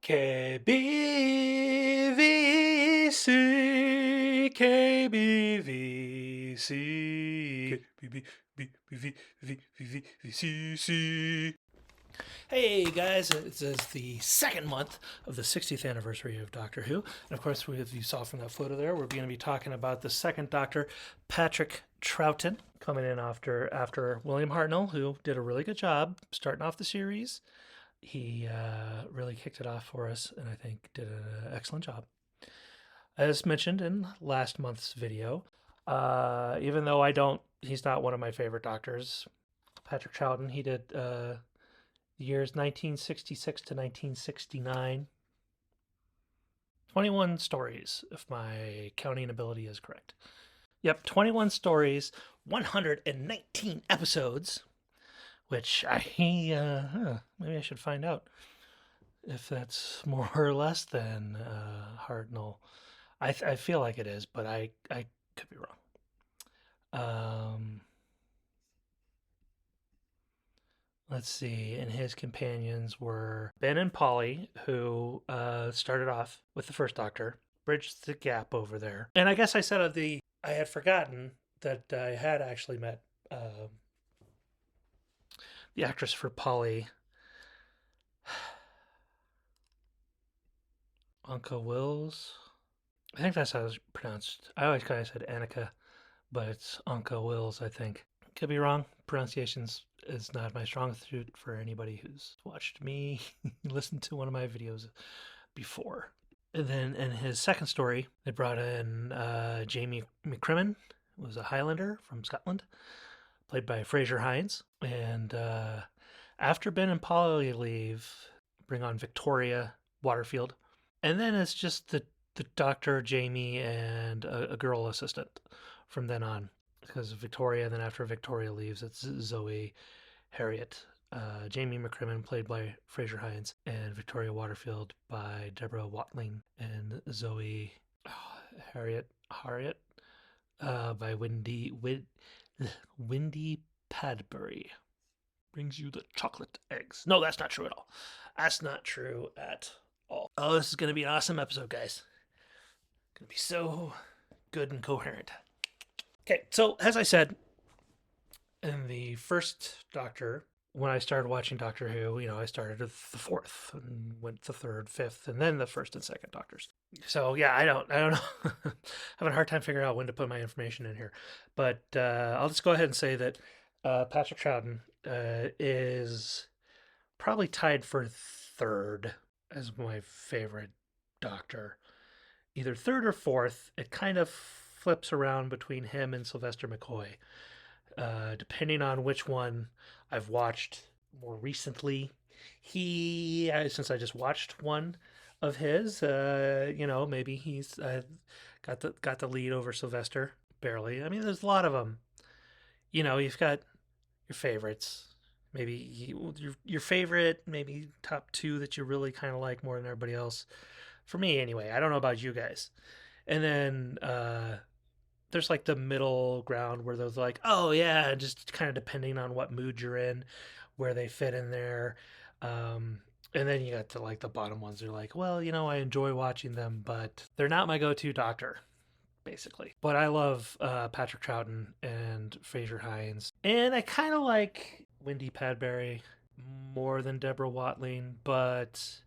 KBVC, KBVC, KBVC. Hey guys, this is the second month of the 60th anniversary of Doctor Who. And of course, as you saw from that photo there, we're going to be talking about the second Doctor, Patrick Troughton, coming in after William Hartnell, who did a really good job starting off the series. He really kicked it off for us, and I think did an excellent job. As mentioned in last month's video, even though he's not one of my favorite doctors, Patrick Troughton, he did the years 1966 to 1969. 21 stories, if my counting ability is correct. Yep, 21 stories, 119 episodes. Which maybe I should find out if that's more or less than Hartnell. I feel like it is, but I could be wrong. Let's see. And his companions were Ben and Polly, who started off with the first Doctor, bridged the gap over there. And I guess I said I had forgotten that I had actually met the actress for Polly, Anka Wills. I think that's how it's pronounced. I always kind of said Annika, but it's Anka Wills, I think. Could be wrong. Pronunciations is not my strong suit for anybody who's watched me listen to one of my videos before. And then in his second story, they brought in Jamie McCrimmon, who was a Highlander from Scotland, played by Fraser Hines. And after Ben and Polly leave, bring on Victoria Waterfield. And then it's just the Doctor, Jamie, and a girl assistant from then on. Because Victoria, then after Victoria leaves, it's Zoe, Harriet, Jamie McCrimmon, played by Fraser Hines, and Victoria Waterfield by Deborah Watling, and Zoe, Harriet, by Wendy Padbury. Brings you the chocolate eggs. No, that's not true at all. That's not true at all. Oh, this is going to be an awesome episode, guys. Going to be so good and coherent. Okay, so as I said, in the first Doctor, when I started watching Doctor Who, I started with the fourth and went to third, fifth, and then the first and second Doctors. So yeah, I don't know. Having a hard time figuring out when to put my information in here, but I'll just go ahead and say that Patrick Troughton is probably tied for third as my favorite Doctor. Either third or fourth. It kind of flips around between him and Sylvester McCoy, depending on which one I've watched more recently. Since I just watched one of his, maybe he's got the lead over Sylvester, barely. I mean, there's a lot of them. You've got your favorites. Maybe your favorite, maybe top two that you really kind of like more than everybody else. For me, anyway. I don't know about you guys. And then there's like the middle ground where there's like, oh yeah, just kind of depending on what mood you're in, where they fit in there. And then you got the bottom ones. They're like, well, I enjoy watching them, but they're not my go-to Doctor, basically. But I love Patrick Troughton and Fraser Hines. And I kind of like Wendy Padbury more than Deborah Watling, but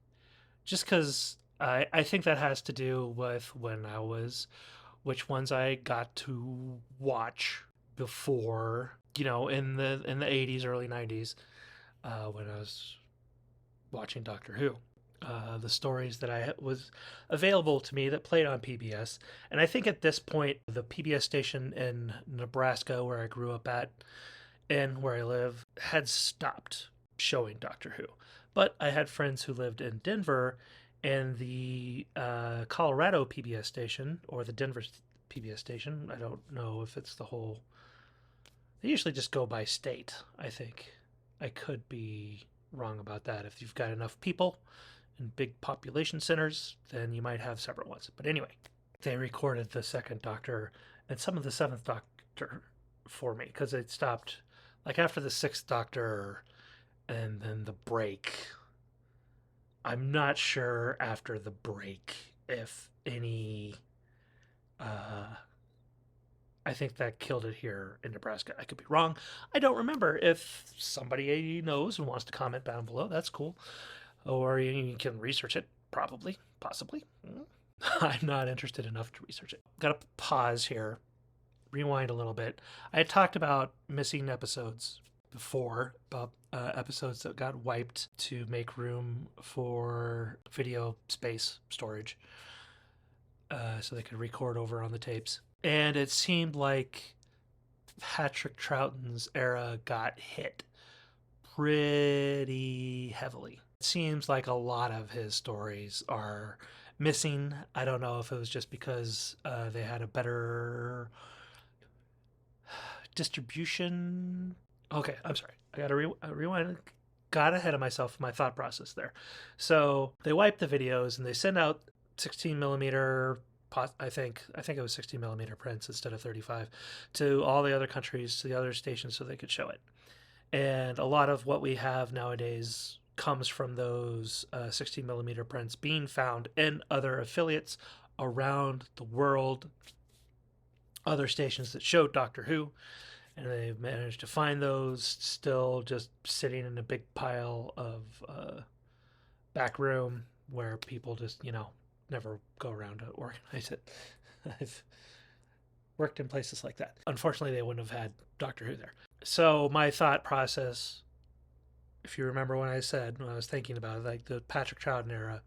just because I think that has to do with which ones I got to watch before, in the 80s, early 90s, when I was watching Doctor Who. The stories that was available to me that played on PBS. And I think at this point, the PBS station in Nebraska, where I grew up at and where I live, had stopped showing Doctor Who. But I had friends who lived in Denver, and the Colorado PBS station, or the Denver PBS station, I don't know if it's the whole... They usually just go by state, I think. I could be wrong about that. If you've got enough people in big population centers, then you might have separate ones. But anyway, they recorded the second Doctor and some of the seventh Doctor for me, because it stopped like after the sixth Doctor and then the break. I'm not sure after the break if any. I think that killed it here in Nebraska. I could be wrong. I don't remember. If somebody knows and wants to comment down below, that's cool. Or you can research it, probably, possibly. I'm not interested enough to research it. Got to pause here, rewind a little bit. I had talked about missing episodes before, about episodes that got wiped to make room for video space storage, so they could record over on the tapes. And it seemed like Patrick Troughton's era got hit pretty heavily. It seems like a lot of his stories are missing. I don't know if it was just because they had a better distribution. Okay, I'm sorry. I got to rewind. Got ahead of myself, my thought process there. So they wipe the videos and they send out 16 millimeter. I think it was 16 millimeter prints instead of 35 to all the other countries, to the other stations, so they could show it. And a lot of what we have nowadays comes from those 16 millimeter prints being found in other affiliates around the world, other stations that showed Doctor Who, and they've managed to find those still just sitting in a big pile of back room where people just, never go around to organize it. I've worked in places like that. Unfortunately, they wouldn't have had Doctor Who there. So my thought process, if you remember when I was thinking about it, like the Patrick Troughton era,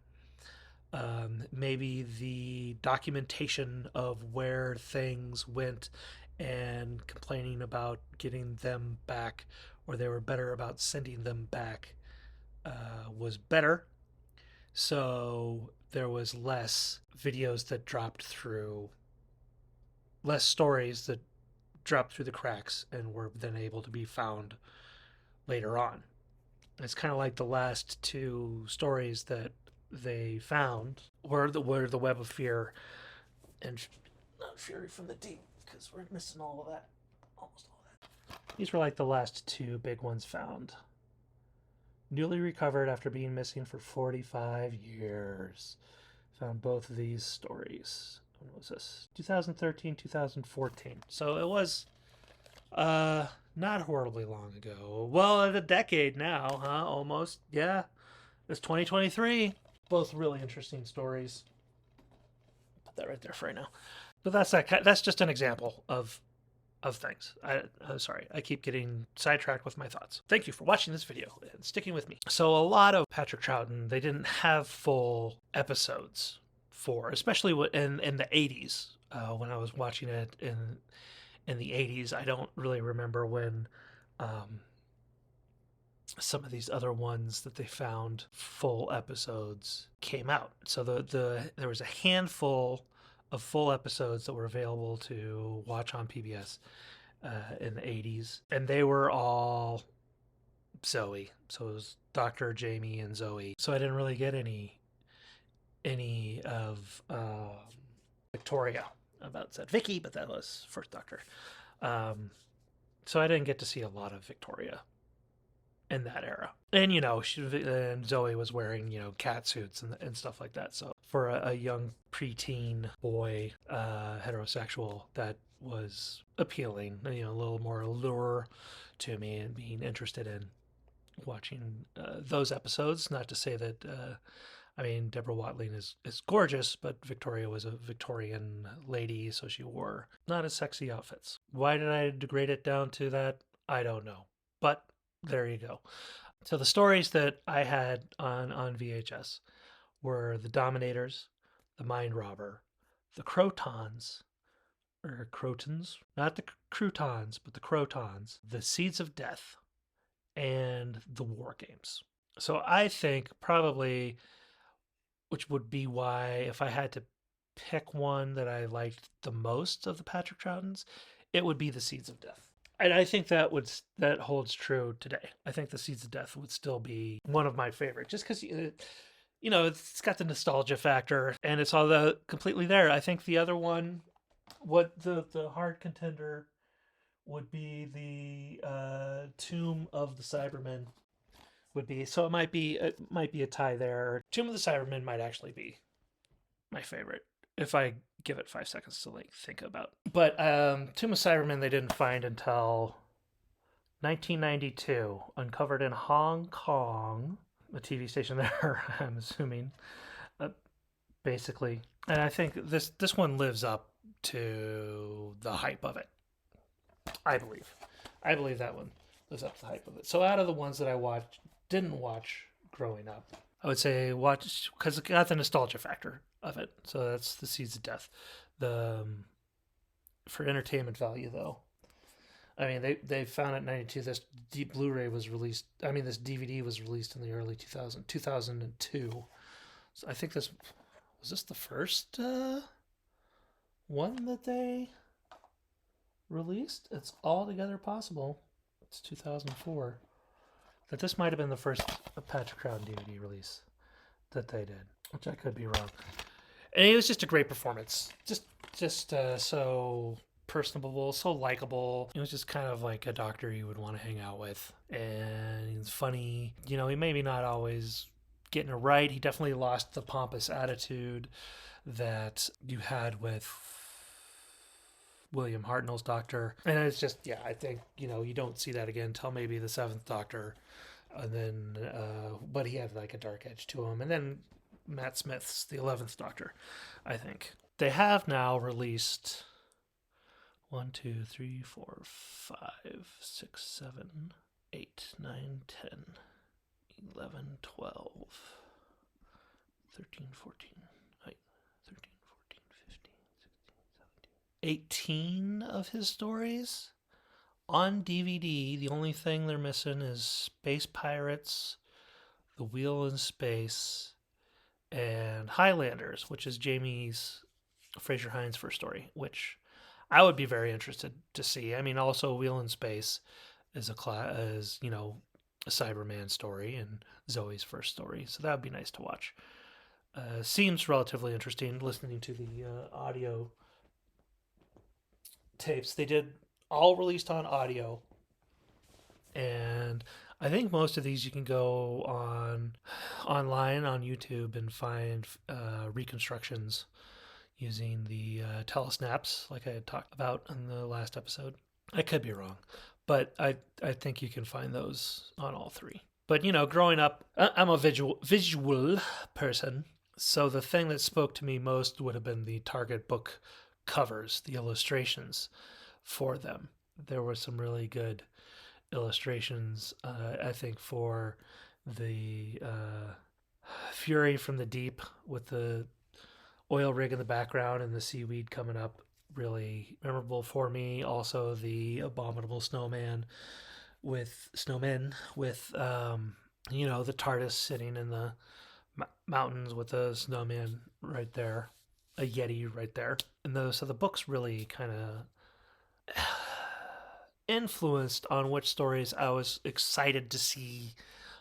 maybe the documentation of where things went and complaining about getting them back, or they were better about sending them back, was better. So there was less videos that dropped through, less stories that dropped through the cracks and were then able to be found later on. It's kind of like the last two stories that they found were the Web of Fear and not Fury from the Deep, because we're missing all of that, almost all of that. These were like the last two big ones found. Newly recovered after being missing for 45 years. Found both of these stories. When was this? 2013, 2014. So it was not horribly long ago. Well, a decade now, huh? Almost. Yeah. It's 2023. Both really interesting stories. Put that right there for right now. But that's just an example of things. I'm sorry, I keep getting sidetracked with my thoughts. Thank you for watching this video and sticking with me. So a lot of Patrick Troughton, they didn't have full episodes for, especially in the 80s. When I was watching it in the 80s, I don't really remember when some of these other ones that they found full episodes came out. So there was a handful of full episodes that were available to watch on PBS in the 80s. And they were all Zoe. So it was Dr. Jamie and Zoe. So I didn't really get any of Victoria. About said Vicky, but that was First Doctor. So I didn't get to see a lot of Victoria in that era. And, and Zoe was wearing, cat suits and stuff like that. So for a young preteen boy, heterosexual, that was appealing, a little more allure to me and being interested in watching those episodes. Not to say that, Deborah Watling is gorgeous, but Victoria was a Victorian lady, so she wore not as sexy outfits. Why did I degrade it down to that? I don't know. But there you go. So the stories that I had on VHS were the Dominators, the Mind Robber, the Crotons, or Crotons, not the Croutons, but the Crotons, the Seeds of Death, and the War Games. So I think probably, which would be why if I had to pick one that I liked the most of the Patrick Troughtons, it would be the Seeds of Death. And I think that holds true today. I think the Seeds of Death would still be one of my favorites, just because it's got the nostalgia factor and it's all completely there. I think the other one, what the hard contender would be the Tomb of the Cybermen would be. So it might be a tie there. Tomb of the Cybermen might actually be my favorite if I give it 5 seconds to like think about. But Tomb of Cybermen they didn't find until 1992, uncovered in Hong Kong, a TV station there. I'm assuming, uh, basically, and I think this one lives up to the hype of it. I believe that one lives up to the hype of it. So out of the ones that I didn't watch growing up, I would say watch because it got the nostalgia factor of it. So that's the Seeds of Death. The For entertainment value though, I mean they found it in '92. This Blu-ray was released. I mean this DVD was released in the early 2002. So I think this was the first one that they released. It's altogether possible. It's 2004. That this might have been the first Patrick Troughton DVD release that they did, which I could be wrong. And it was just a great performance. Just so personable, so likable. It was just kind of like a doctor you would want to hang out with. And he's funny. You know, he maybe not always getting it right. He definitely lost the pompous attitude that you had with William Hartnell's Doctor. And it's just, yeah, I think, you know, you don't see that again until maybe the Seventh Doctor. And then, but he had like a dark edge to him. And then Matt Smith's the 11th Doctor, I think. They have now released 1, 2, 3, 4, 5, 6, 7, 8, 9, 10, 11, 12, 13, 14, 13, 14, 15, 16, 17, 18 of his stories on DVD. The only thing they're missing is Space Pirates, The Wheel in Space, and Highlanders, which is Jamie's Fraser Hines' first story, which I would be very interested to see. I mean, also Wheel in Space is a Cyberman story and Zoe's first story, so that would be nice to watch. Seems relatively interesting listening to the audio tapes. They did all released on audio, and I think most of these you can go online on YouTube and find reconstructions using the telesnaps, like I had talked about in the last episode. I could be wrong, but I think you can find those on all three. But you know, growing up, I'm a visual person, so the thing that spoke to me most would have been the Target book covers, the illustrations for them. There were some really good illustrations, I think, for the Fury from the Deep with the oil rig in the background and the seaweed coming up. Really memorable for me. Also, the Abominable Snowmen with the TARDIS sitting in the mountains with a snowman right there, a Yeti right there. And so the book's really kind of influenced on which stories I was excited to see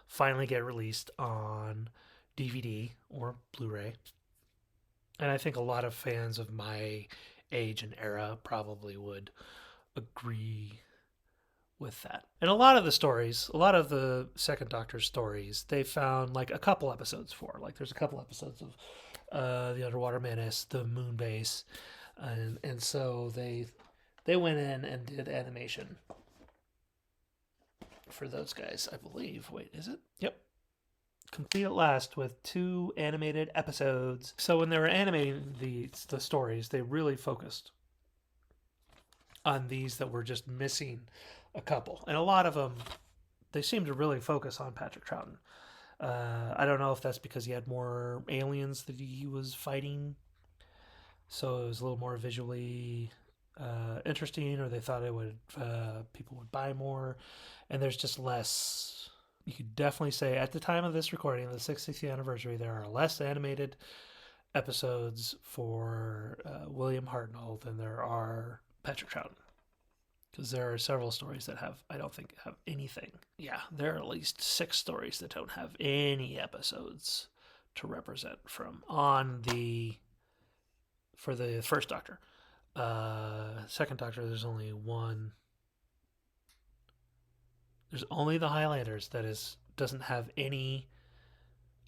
finally get released on DVD or Blu-ray. And I think a lot of fans of my age and era probably would agree with that. And a lot of the Second Doctor stories, they found like a couple episodes for. Like there's a couple episodes of the Underwater Menace, the Moon Base, and so they went in and did animation for those guys, I believe. Wait, is it? Yep. Complete at last with 2 animated episodes. So when they were animating the stories, they really focused on these that were just missing a couple. And a lot of them, they seem to really focus on Patrick Troughton. I don't know if that's because he had more aliens that he was fighting, so it was a little more visually interesting, or they thought people would buy more, and there's just less. You could definitely say at the time of this recording, the 60th anniversary, there are less animated episodes for William Hartnell than there are Patrick Troughton. Because there are several stories that I don't think have anything. Yeah, there are at least 6 stories that don't have any episodes to represent from for the first Doctor. Second Doctor, there's only one. There's only the Highlanders that is doesn't have any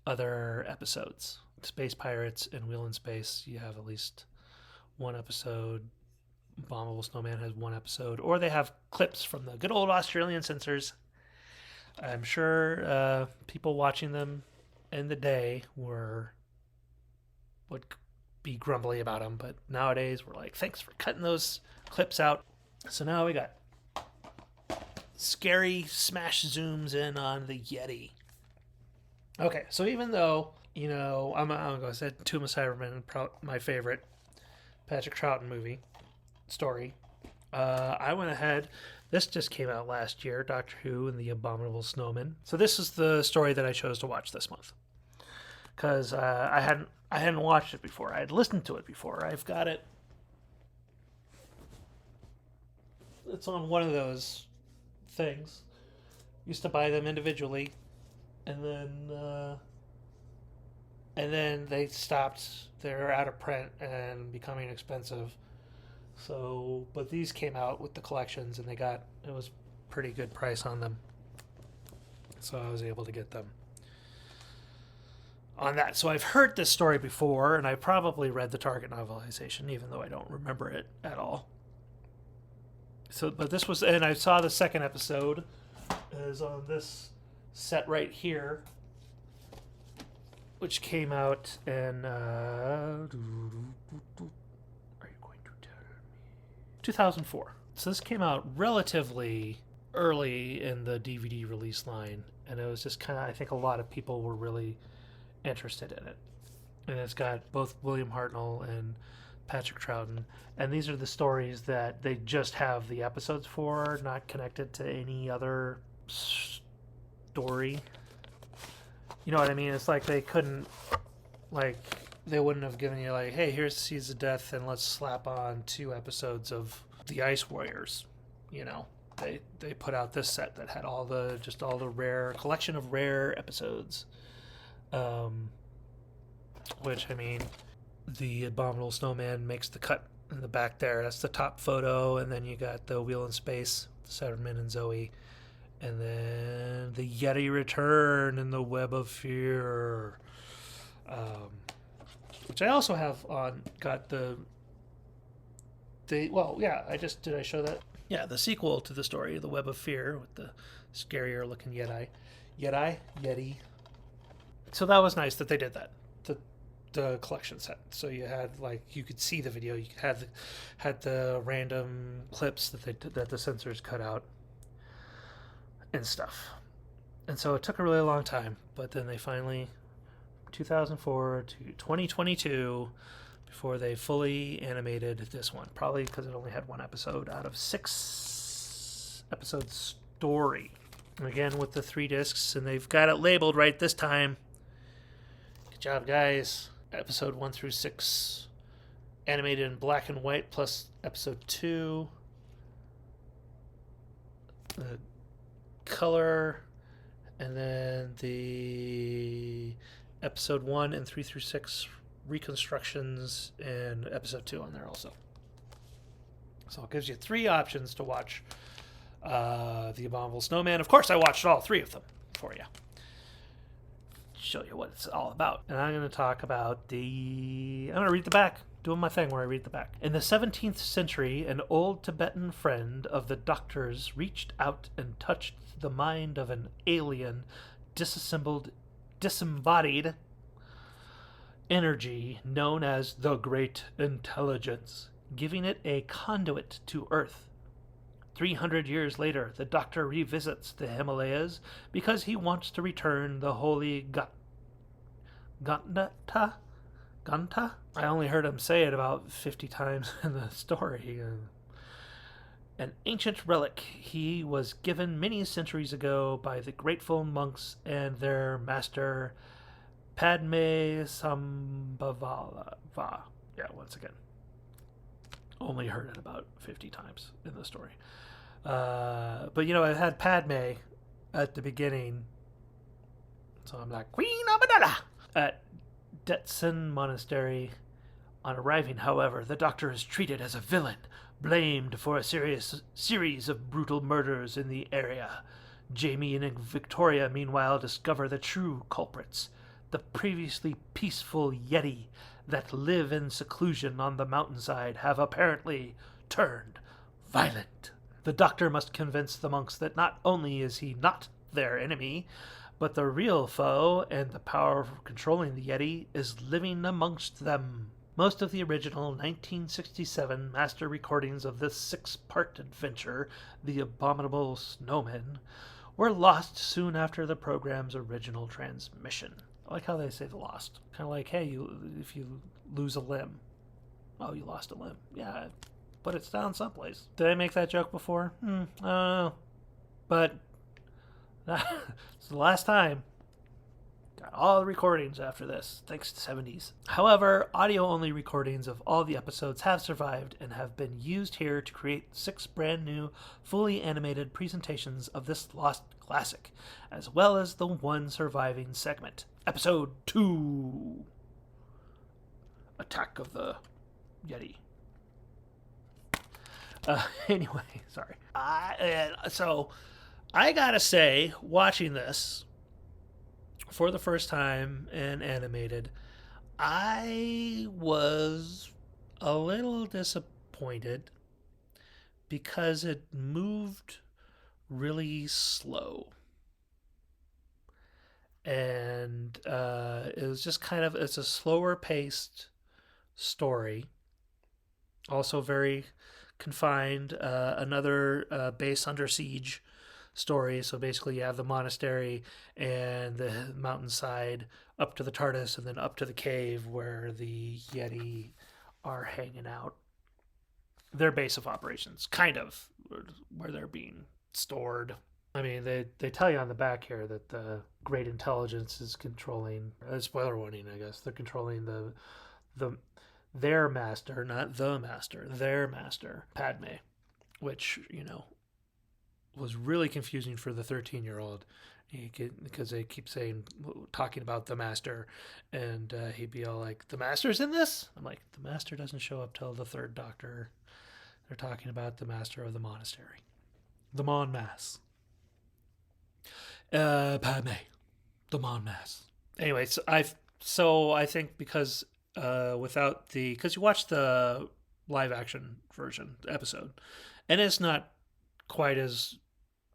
other episodes. Space Pirates and Wheel in Space, you have at least one episode. Abominable Snowman has one episode, or they have clips from the good old Australian censors. I'm sure people watching them in the day would be grumbly about them, but nowadays we're like, thanks for cutting those clips out. So now we got scary smash zooms in on the Yeti. Okay, so even though, I'm going to say Tomb of Cybermen, my favorite Patrick Troughton story, I went ahead. This just came out last year, Doctor Who and the Abominable Snowman. So this is the story that I chose to watch this month, because I hadn't watched it before. I had listened to it before. I've got it. It's on one of those things. Used to buy them individually, and then they stopped. They're out of print and becoming expensive. So, but these came out with the collections, and it was pretty good price on them. So I was able to get them on that. So I've heard this story before, and I probably read the Target novelization, even though I don't remember it at all. So, but this was, and I saw the second episode is on this set right here, which came out in 2004. So this came out relatively early in the DVD release line, and it was just kind of, I think a lot of people were really interested in it. And it's got both William Hartnell and Patrick Troughton, and these are the stories that they just have the episodes for, not connected to any other story. You know what I mean? It's like they couldn't, they wouldn't have given you hey, here's the Seeds of Death, and let's slap on 2 episodes of the Ice Warriors. They put out this set that had all the rare collection of rare episodes. Which, I mean, the Abominable Snowman makes the cut in the back there. That's the top photo, and then you got the Wheel in Space, Cybermen and Zoe, and then the Yeti Return and the Web of Fear, which I also have on. Got did I show that? Yeah, the sequel to the story, the Web of Fear, with the scarier looking Yeti. So that was nice that they did that. The collection set. So you had you could see the video. You had the random clips that the censors cut out and stuff. And so it took a really long time, but then they finally, 2004 to 2022, before they fully animated this one. Probably because it only had 1 episode out of 6 episode story. Again with the 3 discs, and they've got it labeled right this time. Good job, guys. Episode 1 through 6 animated in black and white, plus episode 2 the color, and then the episode 1 and 3 through 6 reconstructions, and episode 2 on there also. So it gives you 3 options to watch The Abominable Snowman. Of course, I watched all 3 of them for you. Show you what it's all about. And I'm going to talk about I'm going to read the back. Doing my thing where I read the back. In the 17th century, an old Tibetan friend of the Doctor's reached out and touched the mind of an alien, disembodied energy known as the Great Intelligence, giving it a conduit to Earth. 300 years later, the Doctor revisits the Himalayas because he wants to return the holy Ganta? I only heard him say it about 50 times in the story. An ancient relic he was given many centuries ago by the grateful monks and their master Padme Sambhavala. Yeah, once again. Only heard it about 50 times in the story. But it had Padme at the beginning. So I'm like, Queen Amidala! At Detsen Monastery. On arriving, however, the Doctor is treated as a villain, blamed for a series of brutal murders in the area. Jamie and Victoria, meanwhile, discover the true culprits, the previously peaceful Yeti that live in seclusion on the mountainside have apparently turned violent. The Doctor must convince the monks that not only is he not their enemy, but the real foe and the power of controlling the Yeti is living amongst them. Most of the original 1967 master recordings of this six-part adventure, The Abominable Snowmen, were lost soon after the program's original transmission. I like how they say lost. Kind of like, hey, if you lose a limb. Oh, you lost a limb. Yeah, but it's down someplace. Did I make that joke before? I don't know. But it's the last time. Got all the recordings after this, thanks to 70s. However, audio-only recordings of all the episodes have survived and have been used here to create 6 brand new, fully animated presentations of this lost classic, as well as the one surviving segment. Episode 2. Attack of the Yeti. Anyway, sorry. So, I gotta say, watching this for the first time and animated, I was a little disappointed because it moved really slow. And it was just it's a slower paced story. Also very confined. Another base under siege story. So basically you have the monastery and the mountainside up to the TARDIS and then up to the cave where the Yeti are hanging out. Their base of operations, kind of, where they're being stored. I mean, they tell you on the back here that the Great Intelligence is controlling, spoiler warning, I guess, they're controlling their master, not the master, their master, Padme, which, was really confusing for the 13-year-old because they keep talking about the master, and he'd be all like, the master's in this? I'm like, the master doesn't show up till the third Doctor. They're talking about the master of the monastery. The Mon Mass. Padme. The Mon Mass. Anyway, so I think because because you watch the live action version episode, and it's not quite as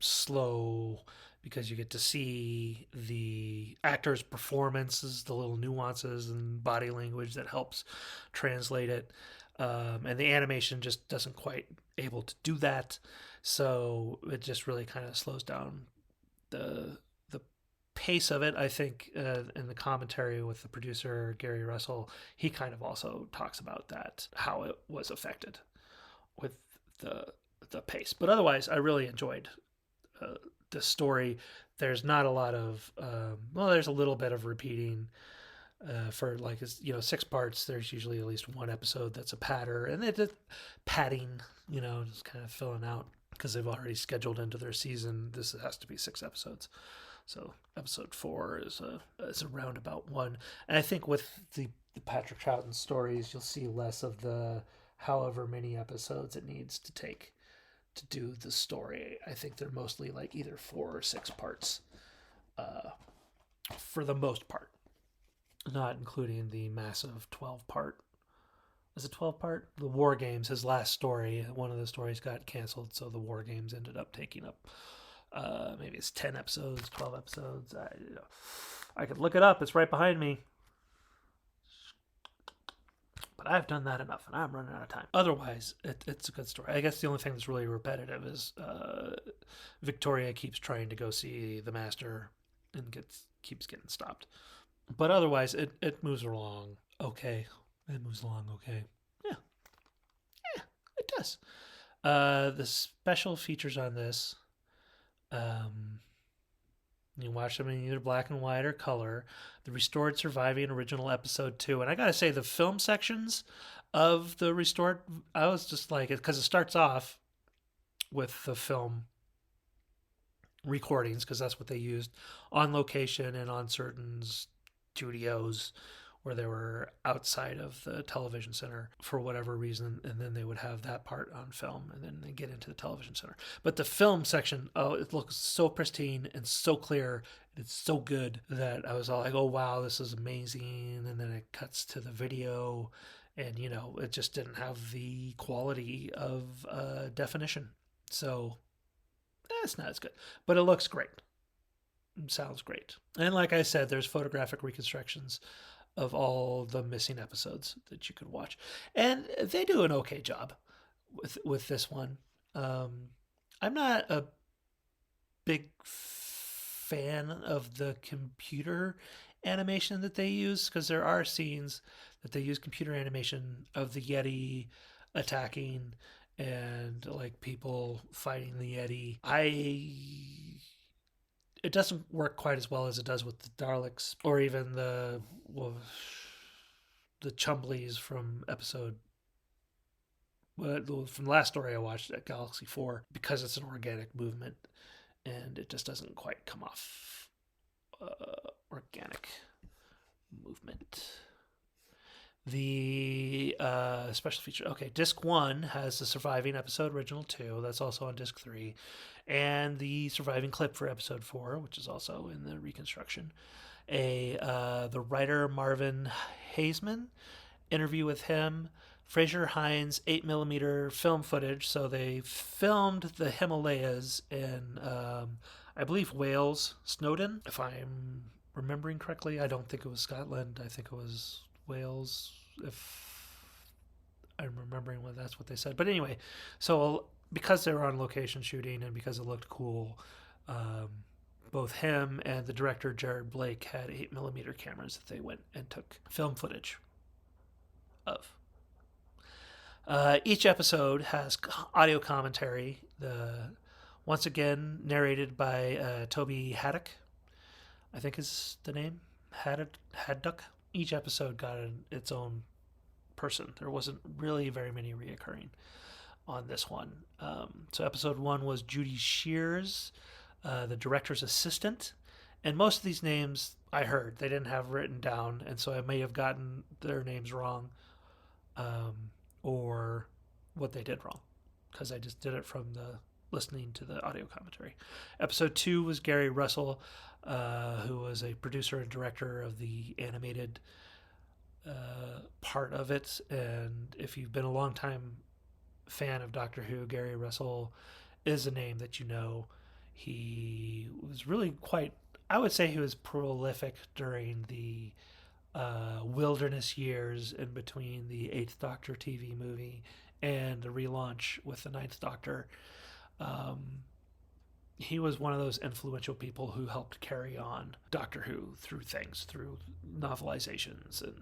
slow because you get to see the actors' performances, the little nuances and body language that helps translate it. And the animation just doesn't quite able to do that. So it just really kind of slows down the pace of it. I think in the commentary with the producer, Gary Russell, he kind of also talks about that, how it was affected with the pace. But otherwise, I really enjoyed the story. There's not a lot of, there's a little bit of repeating for 6 parts. There's usually at least one episode that's a patter, and it's padding, just kind of filling out because they've already scheduled into their season. This has to be 6 episodes. So episode 4 is a roundabout one. And I think with the Patrick Troughton stories, you'll see less of the however many episodes it needs to take to do the story. I think they're mostly either 4 or 6 parts for the most part, not including the massive 12-part. Is it 12-part? The War Games, his last story, one of the stories got canceled, so the War Games ended up taking up maybe it's 10 episodes, 12 episodes. I could look it up. It's right behind me. But I've done that enough, and I'm running out of time. Otherwise, it's a good story. I guess the only thing that's really repetitive is Victoria keeps trying to go see the Master and keeps getting stopped. But otherwise, it moves along okay. It moves along okay. Yeah, it does. The special features on this, you can watch them in either black and white or color. The restored surviving original episode 2. And I gotta say, the film sections of the restored, I was just like, because it starts off with the film recordings, because that's what they used on location and on certain studios where they were outside of the television center for whatever reason, and then they would have that part on film, and then they get into the television center. But the film section, oh, it looks so pristine and so clear. It's so good that I was all like, oh, wow, this is amazing. And then it cuts to the video, and, you know, it just didn't have the quality of definition. So it's not as good, but it looks great. It sounds great. And like I said, there's photographic reconstructions of all the missing episodes that you could watch, and they do an okay job with this one. I'm not a big fan of the computer animation that they use, because there are scenes that they use computer animation of the Yeti attacking and like people fighting the Yeti. It doesn't work quite as well as it does with the Daleks, or even the Chumbleys from from the last story I watched at Galaxy 4, because it's an organic movement and it just doesn't quite come off organic movement. The special feature. Okay, disc 1 has the surviving episode, original 2. That's also on disc 3. And the surviving clip for episode 4, which is also in the reconstruction. The writer Marvin Haseman, interview with him. Fraser Hines 8mm film footage. So they filmed the Himalayas in, I believe, Wales, Snowdon, if I'm remembering correctly. I don't think it was Scotland. I think it was Wales, if I'm remembering what that's what they said. But anyway, so because they were on location shooting and because it looked cool, both him and the director Jared Blake had 8mm cameras that they went and took film footage of. Each episode has audio commentary, once again narrated by Toby Haddock, I think is the name, Haddock. Each episode got its own person. There wasn't really very many reoccurring on this one. So episode 1 was Judy Shears, the director's assistant. And most of these names I heard, they didn't have written down, and so I may have gotten their names wrong, or what they did wrong, because I just did it from the listening to the audio commentary. Episode 2 was Gary Russell, who was a producer and director of the animated part of it. And if you've been a long time fan of Doctor Who, Gary Russell is a name that you know. He was really quite, I would say he was prolific during the wilderness years in between the 8th Doctor TV movie and the relaunch with the 9th Doctor. He was one of those influential people who helped carry on Doctor Who through things, through novelizations and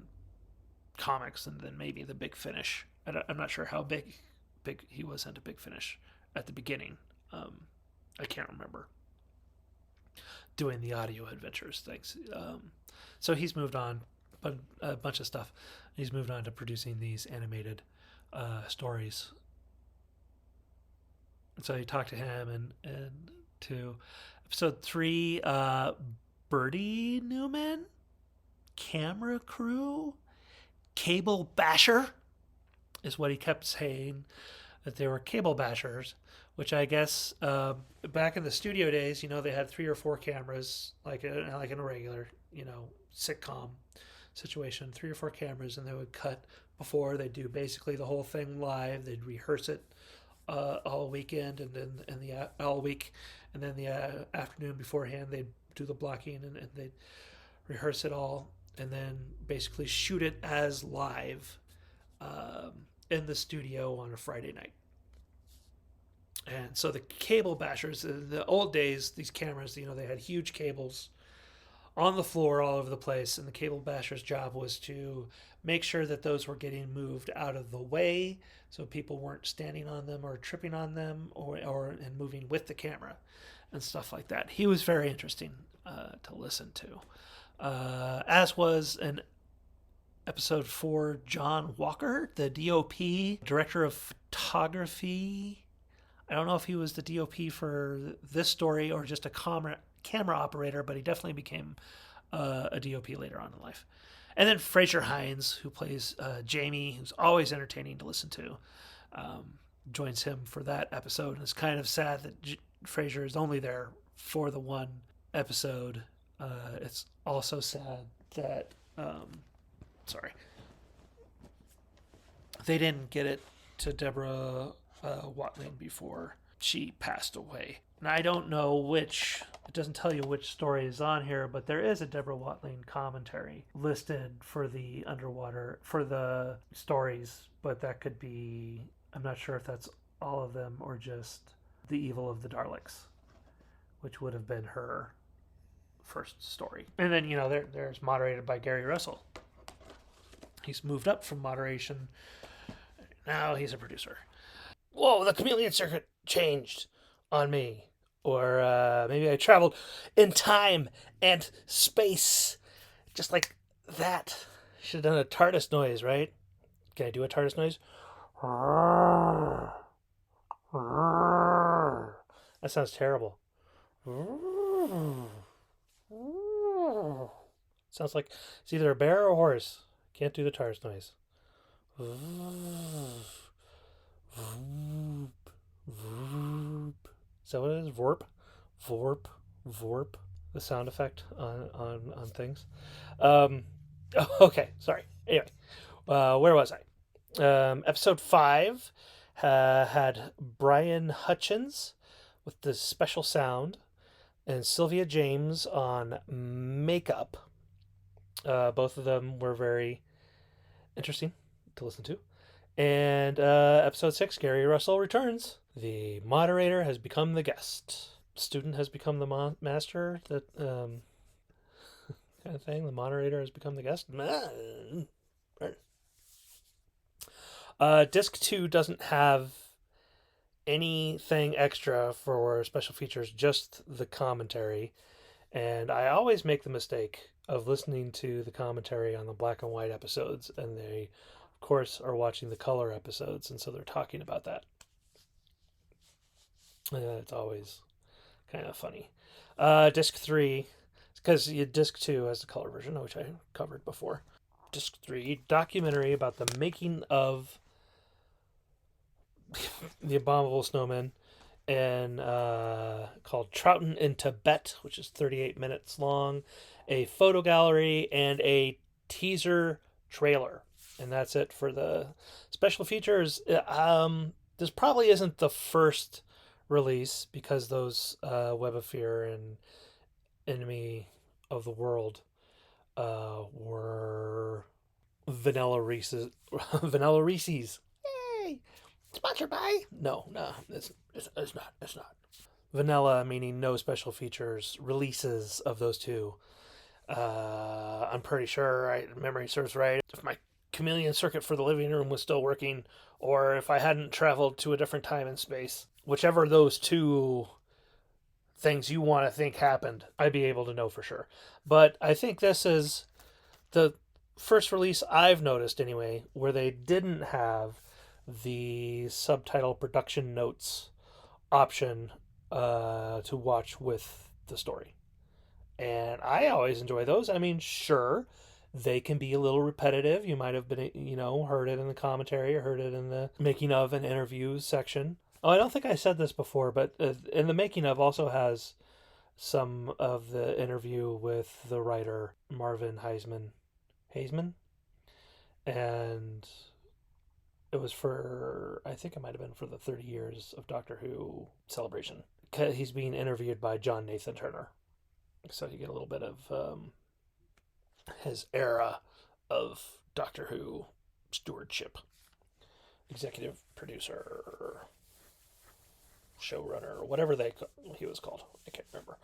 comics, and then maybe the Big Finish. I'm not sure how big he was into Big Finish at the beginning. I can't remember. Doing the audio adventures things. So he's moved on, but a bunch of stuff. He's moved on to producing these animated stories. So you talk to him, and to episode 3, Birdie Newman, camera crew, cable basher, is what he kept saying, that they were cable bashers, which I guess back in the studio days, you know, they had 3 or 4 cameras, like in a regular, you know, sitcom situation, 3 or 4 cameras, and they would cut before. They'd do basically the whole thing live. They'd rehearse it all weekend, and then all week, and then the afternoon beforehand they'd do the blocking, and they'd rehearse it all, and then basically shoot it as live in the studio on a Friday night. And so the cable bashers, in the old days, these cameras, you know, they had huge cables on the floor all over the place, and the cable basher's job was to make sure that those were getting moved out of the way so people weren't standing on them or tripping on them, and moving with the camera and stuff like that. He was very interesting to listen to, as was an episode 4 John Walker, the DOP, director of photography. I don't know if he was the DOP for this story or just a camera operator, but he definitely became a DOP later on in life. And then Fraser Hines, who plays Jamie, who's always entertaining to listen to, joins him for that episode. And it's kind of sad that Fraser is only there for the one episode. It's also sad that, sorry, they didn't get it to Deborah Watling before she passed away. And I don't know which, it doesn't tell you which story is on here, but there is a Deborah Watling commentary listed for the underwater, for the stories, but that could be, I'm not sure if that's all of them or just The Evil of the Daleks, which would have been her first story. And then, there's moderated by Gary Russell. He's moved up from moderation. Now he's a producer. Whoa, the chameleon circuit changed on me. Or maybe I traveled in time and space. Just like that. Should have done a TARDIS noise, right? Can I do a TARDIS noise? That sounds terrible. Sounds like it's either a bear or a horse. Can't do the TARDIS noise. Is that what it is? Vorp? Vorp? Vorp? The sound effect on things. Okay, sorry. Anyway, where was I? Episode 5 had Brian Hutchins with the special sound and Sylvia James on makeup. Both of them were very interesting to listen to. And episode 6, Gary Russell returns. The moderator has become the guest. Student has become the master. That kind of thing. The moderator has become the guest. Disc 2 doesn't have anything extra for special features, just the commentary. And I always make the mistake of listening to the commentary on the black and white episodes, and they, of course, are watching the color episodes, and so they're talking about that. It's always kind of funny. Disc 3, because Disc 2 has the color version, which I covered before. Disc 3, documentary about the making of The Abominable Snowman, and called Troughton in Tibet, which is 38 minutes long, a photo gallery, and a teaser trailer. And that's it for the special features. This probably isn't the first release, because those Web of Fear and Enemy of the World were Vanilla Reese's. Vanilla Reese's. Yay! Sponsored by? No, it's not. It's not. Vanilla, meaning no special features, releases of those two. I'm pretty sure, memory serves right, if my chameleon circuit for the living room was still working, or if I hadn't traveled to a different time and space. Whichever those two things you want to think happened, I'd be able to know for sure. But I think this is the first release I've noticed, anyway, where they didn't have the subtitle production notes option to watch with the story. And I always enjoy those. I mean, sure, they can be a little repetitive. You might have been, heard it in the commentary or heard it in the making of and interviews section. Oh, I don't think I said this before, but in the making of also has some of the interview with the writer Marvin Haseman, and it was I think it might have been for the 30 years of Doctor Who celebration. He's being interviewed by John Nathan Turner, so you get a little bit of his era of Doctor Who stewardship, executive producer, showrunner, or whatever he was called. I can't remember.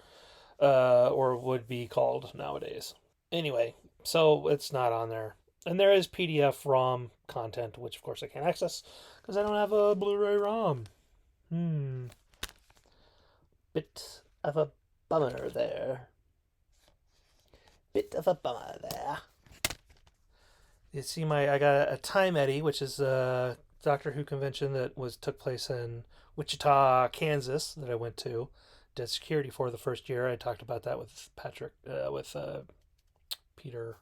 Or would be called nowadays. Anyway, so it's not on there. And there is PDF ROM content, which of course I can't access because I don't have a Blu-ray ROM. Bit of a bummer there. You see I got a Time Eddy, which is a Doctor Who convention that took place in Wichita, Kansas, that I went to. Did security for the first year. I talked about that with Peter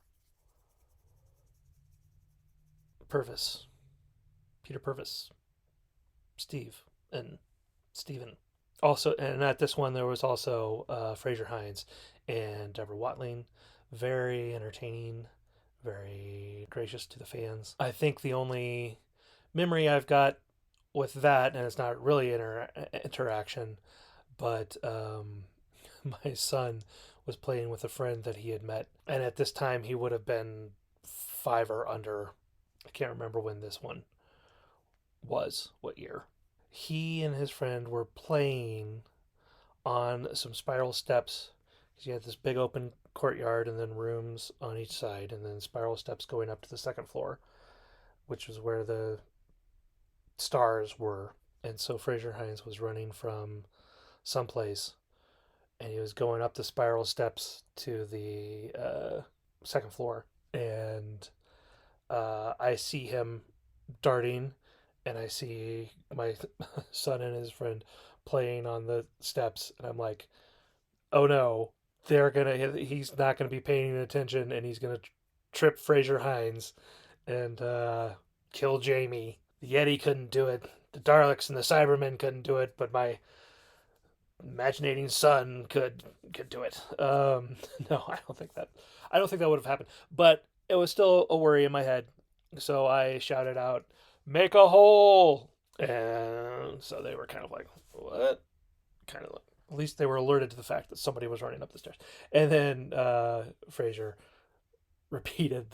Purvis, Peter Purvis, Steve, and Steven. Also, and at this one, there was also Fraser Hines and Deborah Watling. Very entertaining, very gracious to the fans. I think the only memory I've got with that, and it's not really interaction, but my son was playing with a friend that he had met, and at this time he would have been 5 or under. I can't remember when this one was, what year. He and his friend were playing on some spiral steps because you had this big open courtyard and then rooms on each side, and then spiral steps going up to the second floor, which was where the stars were. And so Fraser Hines was running from someplace, and he was going up the spiral steps to the second floor. And I see him darting, and I see my son and his friend playing on the steps, and I'm like, oh no, he's not gonna be paying attention, and he's gonna trip Fraser Hines and kill Jamie. The Yeti couldn't do it. The Daleks and the Cybermen couldn't do it, but my imaginating son could do it. No, I don't think that would have happened. But it was still a worry in my head, so I shouted out, "Make a hole!" And so they were kind of like, "What?" Kind of like, at least they were alerted to the fact that somebody was running up the stairs. And then Fraser repeated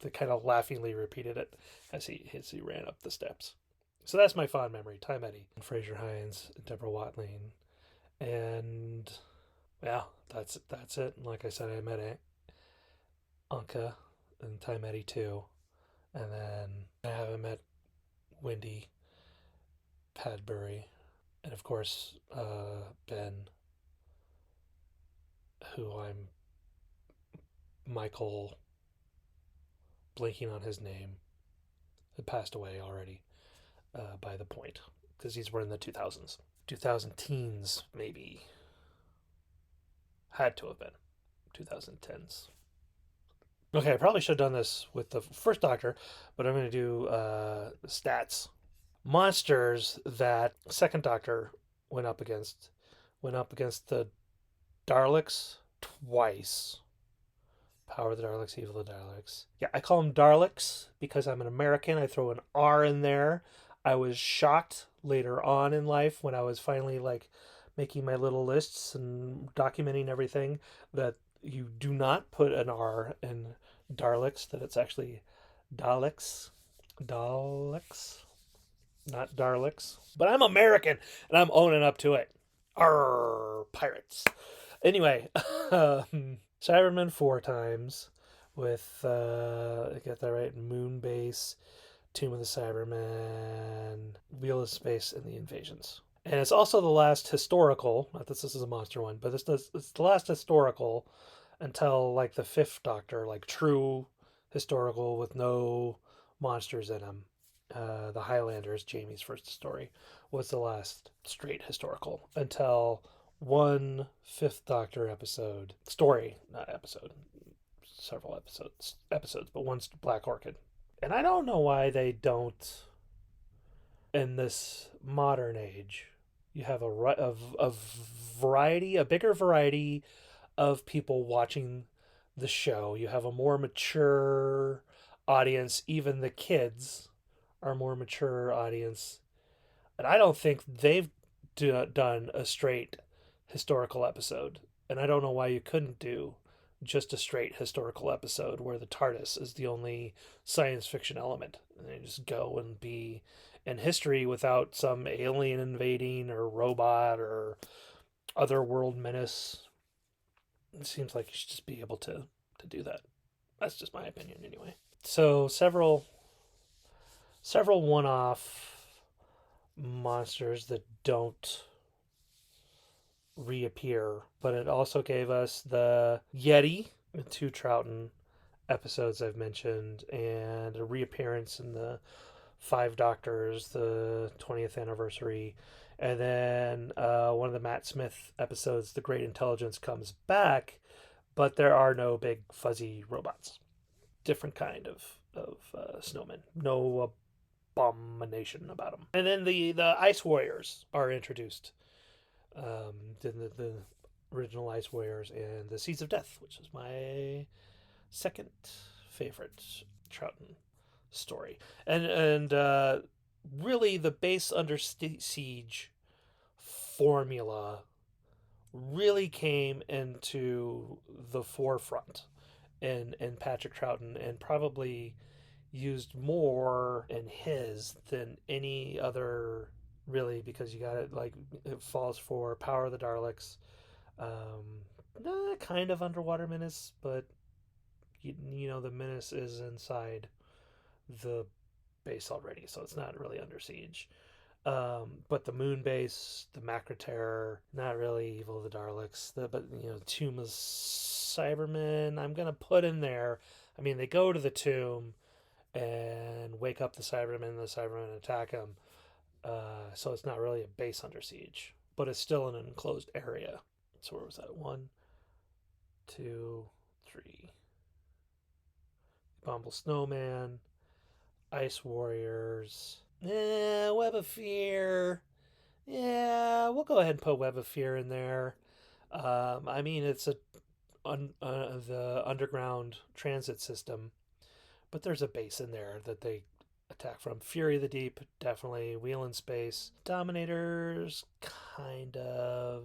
the kind of laughingly repeated it as he ran up the steps. So that's my fond memory. Time Eddie, Fraser Hines, Deborah Watling, and yeah, that's it. And like I said, I met Anka and Time Eddie too, and then I haven't met Wendy Padbury, and of course Ben, who I'm Michael blanking on his name, had passed away already by the point, because these were in the 2000s. 2000 teens, maybe. Had to have been. 2010s. Okay, I probably should have done this with the first Doctor, but I'm going to do stats. Monsters that second Doctor went up against the Daleks twice. Power of the Daleks, Evil of the Daleks. Yeah, I call them Daleks because I'm an American. I throw an R in there. I was shocked later on in life when I was finally like making my little lists and documenting everything that you do not put an R in Daleks, that it's actually Daleks. Daleks. Not Daleks. But I'm American and I'm owning up to it. Arr, pirates. Anyway, Cybermen 4 times with, I get that right, Moonbase, Tomb of the Cybermen, Wheel of Space, and the Invasions. And it's also the last historical, not that this is a monster one, but it's the last historical until like the 5th Doctor, like true historical with no monsters in them. The Highlanders, Jamie's first story, was the last straight historical until one 5th Doctor episode. Story, not episode. Several episodes, but one's Black Orchid. And I don't know why they don't, in this modern age, you have a variety, a bigger variety of people watching the show. You have a more mature audience. Even the kids are a more mature audience. And I don't think they've done a straight historical episode. And I don't know why you couldn't do just a straight historical episode where the TARDIS is the only science fiction element. And they just go and be in history without some alien invading or robot or other world menace. It seems like you should just be able to do that. That's just my opinion anyway. So several one-off monsters that don't reappear, but it also gave us the Yeti, the 2 Troughton episodes I've mentioned, and a reappearance in the 5 Doctors, the 20th anniversary, and then one of the Matt Smith episodes, The Great Intelligence, comes back, but there are no big fuzzy robots. Different kind of snowmen. No abomination about them. And then the Ice Warriors are introduced. The original Ice Warriors and the Seeds of Death, which is my second favorite Troughton story, and really the base under siege formula really came into the forefront in Patrick Troughton, and probably used more in his than any other, really, because you got it like it falls for Power of the Daleks, kind of Underwater Menace, but you know the menace is inside the base already, so it's not really under siege. But the Moon Base, the Macra Terror, not really Evil of the Daleks, but Tomb of Cybermen, I'm gonna put in there. I mean, they go to the tomb and wake up the Cybermen, and the Cybermen attack them. So it's not really a base under siege, but it's still an enclosed area. So where was that? 1, 2, 3. Bumble Snowman, Ice Warriors. Web of Fear. Yeah, we'll go ahead and put Web of Fear in there. I mean, it's the underground transit system, but there's a base in there that they attack from. Fury of the Deep, definitely. Wheel in Space. Dominators, kind of.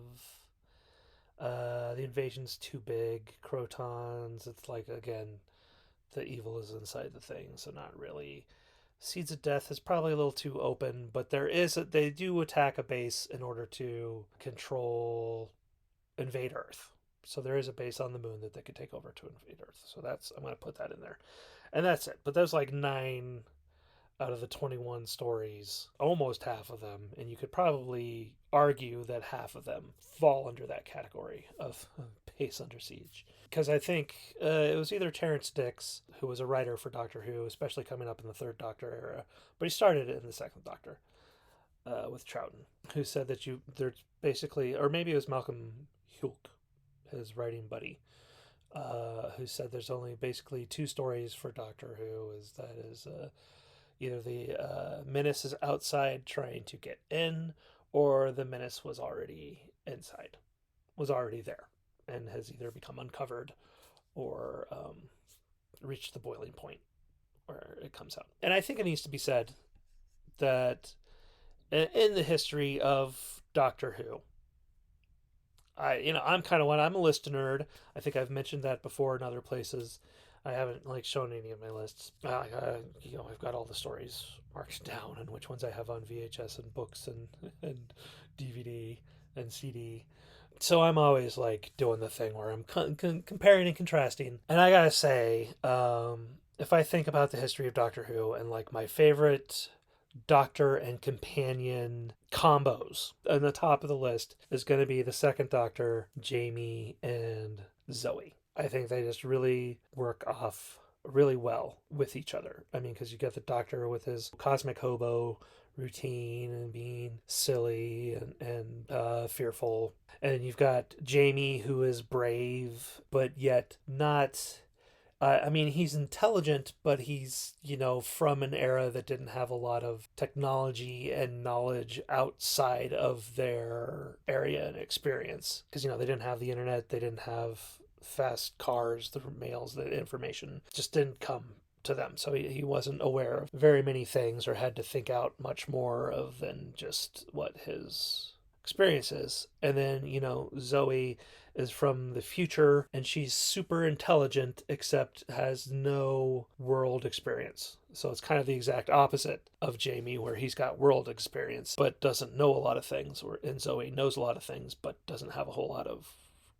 The invasion's too big. Crotons, it's like, again, the evil is inside the thing, so not really. Seeds of Death is probably a little too open, but they do attack a base in order to invade Earth. So there is a base on the moon that they could take over to invade Earth. So I'm going to put that in there. And that's it. But there's like 9 out of the 21 stories, almost half of them, and you could probably argue that half of them fall under that category of base under siege. Because I think it was either Terrence Dicks, who was a writer for Doctor Who, especially coming up in the Third Doctor era, but he started it in the Second Doctor with Troughton, who said that there's basically, or maybe it was Malcolm Hulke, his writing buddy, who said there's only basically 2 stories for Doctor Who. Either the menace is outside trying to get in, or the menace was already inside, was already there, and has either become uncovered or reached the boiling point where it comes out. And I think it needs to be said that in the history of Doctor Who, I'm kind of I'm a list nerd. I think I've mentioned that before in other places. I haven't shown any of my lists. I've got all the stories marked down and which ones I have on VHS and books and DVD and CD. So I'm always doing the thing where I'm comparing and contrasting. And I gotta say, if I think about the history of Doctor Who and my favorite Doctor and companion combos, and the top of the list is going to be the Second Doctor, Jamie and Zoe. I think they just really work off really well with each other. I mean, because you get the Doctor with his cosmic hobo routine and being silly and fearful. And you've got Jamie, who is brave, but yet not... I mean, he's intelligent, but he's, from an era that didn't have a lot of technology and knowledge outside of their area and experience. Because, they didn't have the internet, they didn't have fast cars, the mails, the information just didn't come to them. So he wasn't aware of very many things or had to think out much more of than just what his experience is. And then, Zoe is from the future and she's super intelligent except has no world experience. So it's kind of the exact opposite of Jamie, where he's got world experience but doesn't know a lot of things, and Zoe knows a lot of things but doesn't have a whole lot of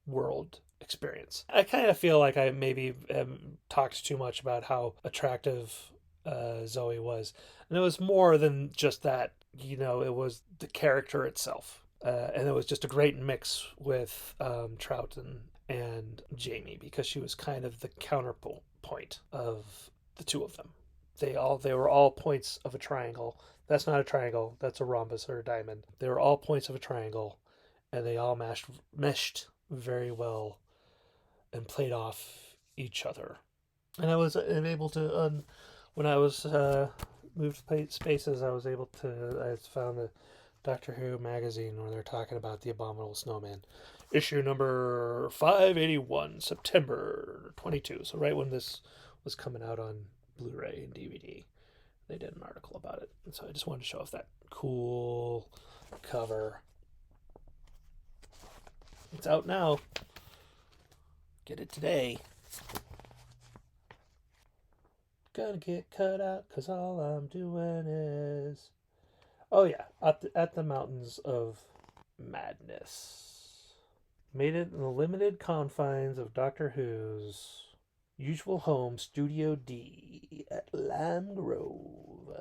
world experience. I kind of feel like I maybe talked too much about how attractive Zoe was, and it was more than just that. It was the character itself. And it was just a great mix with Troughton and Jamie, because she was kind of the counterpoint of the two of them. They were all points of a triangle. That's not a triangle. That's a rhombus or a diamond. They were all points of a triangle, and they all meshed very well and played off each other. And I was able to when I was moved spaces, I found the Doctor Who magazine where they're talking about the Abominable Snowman, issue number 581, September 22. So right when this was coming out on Blu-ray and DVD, they did an article about it, and so I just wanted to show off that cool cover. It's out now. Get it today. Gonna get cut out because all I'm doing is... Oh yeah, at the Mountains of Madness. Made it in the limited confines of Doctor Who's usual home, Studio D at Lime Grove.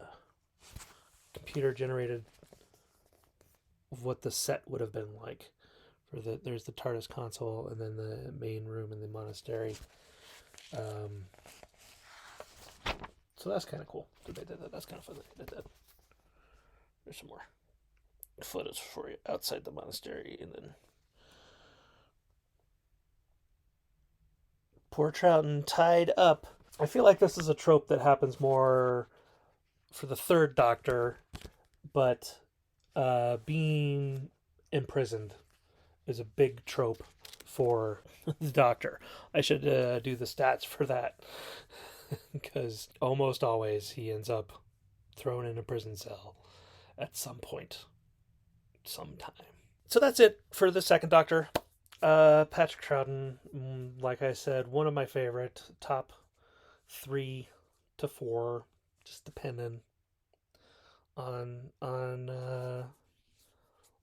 Computer generated what the set would have been like. There's the TARDIS console and then the main room in the monastery. So that's kind of cool that they did that. That's kind of fun that they did that. There's some more footage for you outside the monastery, and then poor Troughton tied up. I feel like this is a trope that happens more for the third Doctor, but being imprisoned is a big trope for the Doctor. I should do the stats for that, because almost always he ends up thrown in a prison cell at some point, sometime. So that's it for the second Doctor. Patrick Troughton, like I said, one of my favorite, top 3 to 4, just depending on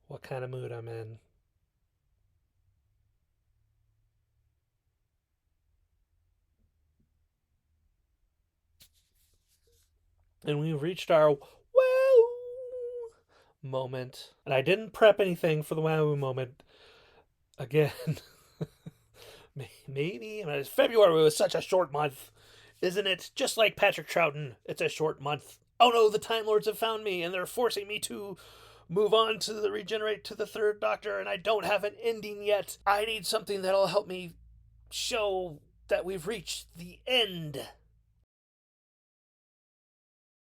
what kind of mood I'm in. And we've reached our wow moment. And I didn't prep anything for the wow moment. Again, maybe. I mean, February was such a short month, isn't it? Just like Patrick Troughton, it's a short month. Oh no, the Time Lords have found me, and they're forcing me to move on to the regenerate to the third Doctor, and I don't have an ending yet. I need something that'll help me show that we've reached the end.